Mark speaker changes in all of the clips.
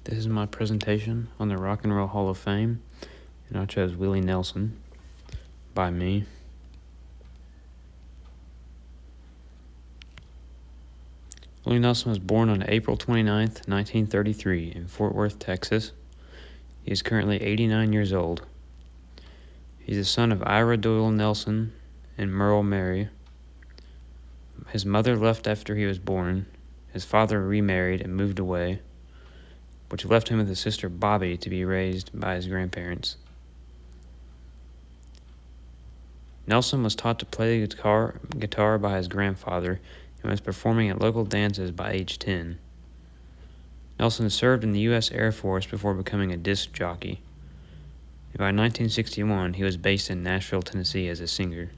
Speaker 1: This is my presentation on the Rock and Roll Hall of Fame, and I chose Willie Nelson by me. Willie Nelson was born on April 29th, 1933 in Fort Worth, Texas. He is currently 89 years old. He's the son of Ira Doyle Nelson and Merle Mary. His mother left after he was born. His father remarried and moved away, which left him with his sister Bobby to be raised by his grandparents. Nelson was taught to play guitar by his grandfather and was performing at local dances by age 10. Nelson served in the U.S. Air Force before becoming a disc jockey. By 1961, he was based in Nashville, Tennessee as a singer.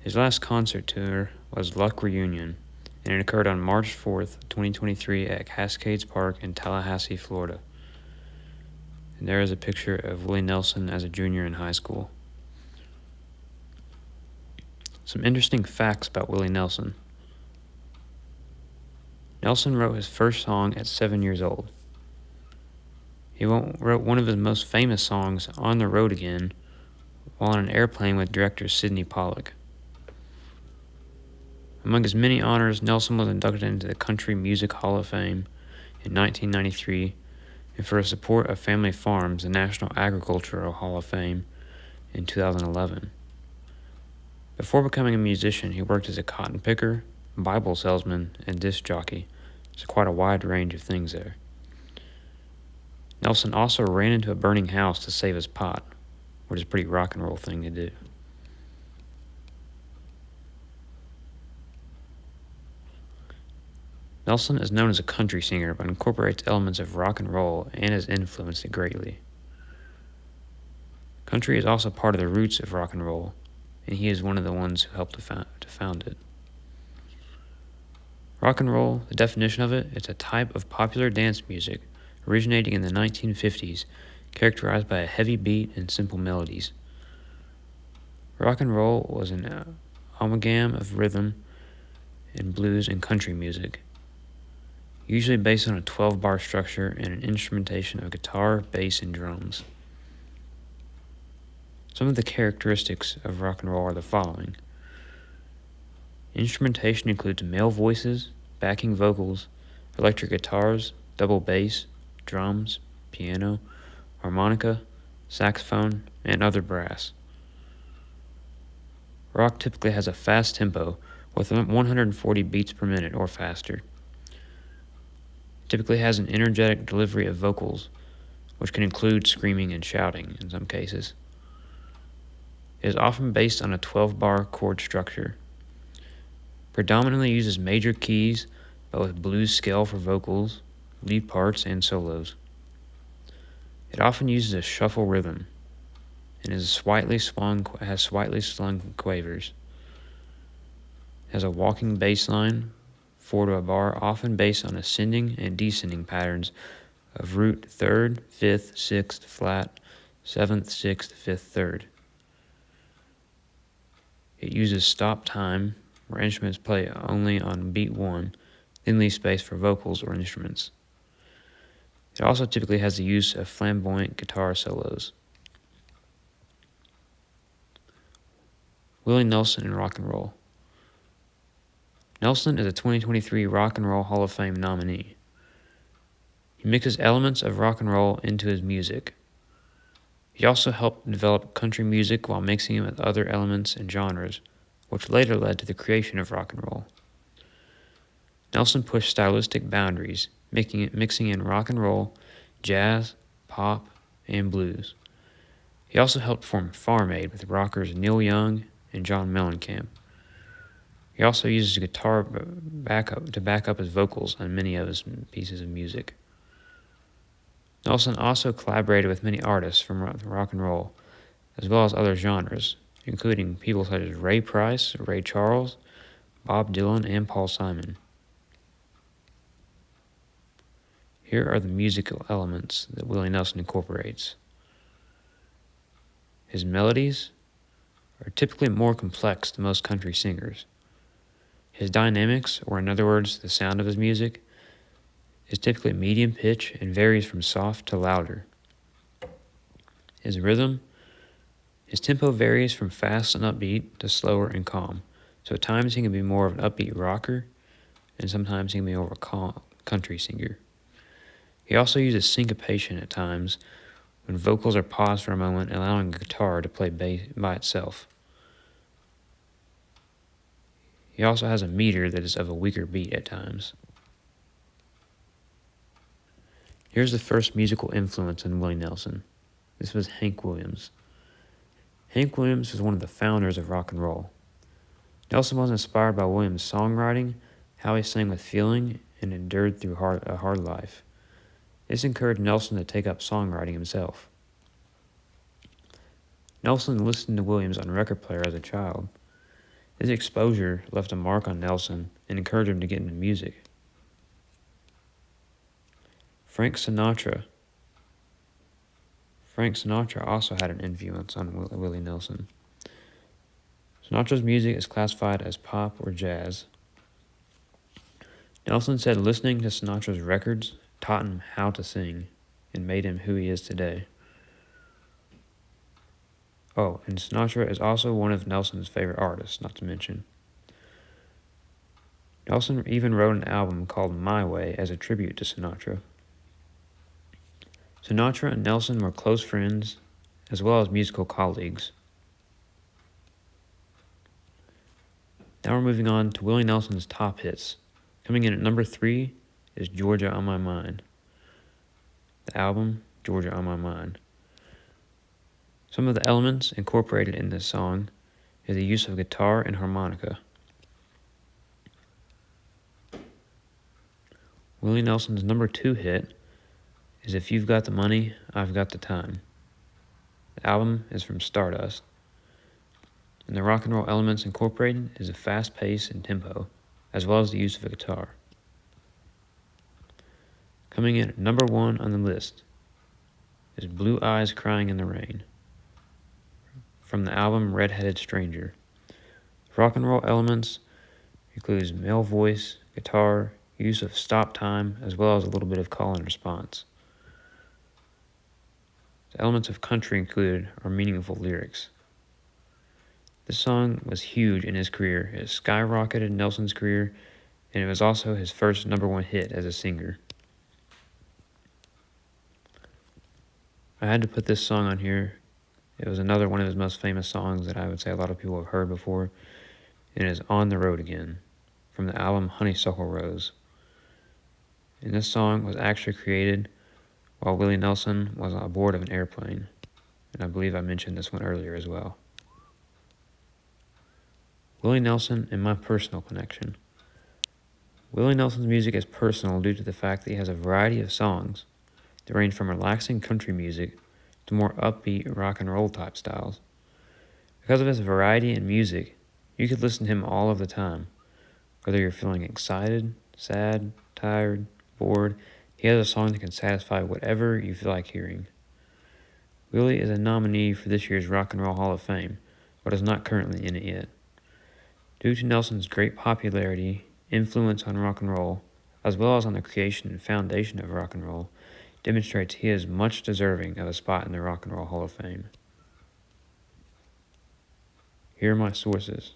Speaker 1: His last concert tour was Luck Reunion, and it occurred on March 4th, 2023 at Cascades Park in Tallahassee, Florida. And there is a picture of Willie Nelson as a junior in high school. Some interesting facts about Willie Nelson. Nelson wrote his first song at 7 years old. He wrote one of his most famous songs, On the Road Again, while on an airplane with director Sidney Pollack. Among his many honors, Nelson was inducted into the Country Music Hall of Fame in 1993, and for his support of family farms, the National Agricultural Hall of Fame in 2011. Before becoming a musician, he worked as a cotton picker, Bible salesman, and disc jockey. It's quite a wide range of things there. Nelson also ran into a burning house to save his pot, which is a pretty rock and roll thing to do. Nelson is known as a country singer, but incorporates elements of rock and roll and has influenced it greatly. Country is also part of the roots of rock and roll, and he is one of the ones who helped to found it. Rock and roll, the definition of it, it's a type of popular dance music originating in the 1950s, characterized by a heavy beat and simple melodies. Rock and roll was an amalgam of rhythm and blues and country music, usually based on a 12-bar structure and an instrumentation of guitar, bass, and drums. Some of the characteristics of rock and roll are the following. Instrumentation includes male voices, backing vocals, electric guitars, double bass, drums, piano, harmonica, saxophone, and other brass. Rock typically has a fast tempo with 140 beats per minute or faster. It typically has an energetic delivery of vocals, which can include screaming and shouting in some cases. It is often based on a 12-bar chord structure. Predominantly uses major keys, but with blues scale for vocals, lead parts, and solos. It often uses a shuffle rhythm and has slightly slung quavers. It has a walking bass line, 4 to a bar, often based on ascending and descending patterns of root 3rd, 5th, 6th, flat, 7th, 6th, 5th, 3rd. It uses stop time, where instruments play only on beat 1, then leave space for vocals or instruments. It also typically has the use of flamboyant guitar solos. Willie Nelson in rock and roll. Nelson is a 2023 Rock and Roll Hall of Fame nominee. He mixes elements of rock and roll into his music. He also helped develop country music while mixing it with other elements and genres, which later led to the creation of rock and roll. Nelson pushed stylistic boundaries, mixing in rock and roll, jazz, pop, and blues. He also helped form Farm Aid with rockers Neil Young and John Mellencamp. He also uses guitar to back up his vocals on many of his pieces of music. Nelson also collaborated with many artists from rock and roll, as well as other genres, including people such as Ray Price, Ray Charles, Bob Dylan, and Paul Simon. Here are the musical elements that Willie Nelson incorporates. His melodies are typically more complex than most country singers. His dynamics, or in other words, the sound of his music, is typically medium pitch and varies from soft to louder. His tempo varies from fast and upbeat to slower and calm. So at times he can be more of an upbeat rocker, and sometimes he can be more of a calm country singer. He also uses syncopation at times when vocals are paused for a moment, allowing the guitar to play by itself. He also has a meter that is of a weaker beat at times. Here's the first musical influence on Willie Nelson. This was Hank Williams. Hank Williams was one of the founders of rock and roll. Nelson was inspired by Williams' songwriting, how he sang with feeling, and endured through a hard life. This encouraged Nelson to take up songwriting himself. Nelson listened to Williams on record player as a child. This exposure left a mark on Nelson and encouraged him to get into music. Frank Sinatra also had an influence on Willie Nelson. Sinatra's music is classified as pop or jazz. Nelson said listening to Sinatra's records taught him how to sing and made him who he is today. Oh, and Sinatra is also one of Nelson's favorite artists, not to mention. Nelson even wrote an album called My Way as a tribute to Sinatra. Sinatra and Nelson were close friends as well as musical colleagues. Now we're moving on to Willie Nelson's top hits. Coming in at number 3 is Georgia on My Mind. The album, Georgia on My Mind. Some of the elements incorporated in this song is the use of guitar and harmonica. Willie Nelson's number 2 hit is If You've Got the Money, I've Got the Time. The album is from Stardust. And the rock and roll elements incorporated is a fast pace and tempo, as well as the use of a guitar. Coming in at number 1 on the list is Blue Eyes Crying in the Rain, from the album Red-Headed Stranger. Rock and roll elements includes male voice, guitar, use of stop time, as well as a little bit of call and response. The elements of country included are meaningful lyrics. This song was huge in his career. It skyrocketed Nelson's career, and it was also his first number 1 hit as a singer. I had to put this song on here. It was another one of his most famous songs that I would say a lot of people have heard before, and it is On the Road Again, from the album Honeysuckle Rose. And this song was actually created while Willie Nelson was aboard of an airplane, and I believe I mentioned this one earlier as well. Willie Nelson and my personal connection. Willie Nelson's music is personal due to the fact that he has a variety of songs that range from relaxing country music to more upbeat rock and roll type styles. Because of his variety in music, you could listen to him all of the time. Whether you're feeling excited, sad, tired, bored, he has a song that can satisfy whatever you feel like hearing. Willie is a nominee for this year's Rock and Roll Hall of Fame, but is not currently in it yet. Due to Nelson's great popularity, influence on rock and roll, as well as on the creation and foundation of rock and roll, demonstrates he is much deserving of a spot in the Rock and Roll Hall of Fame. Here are my sources.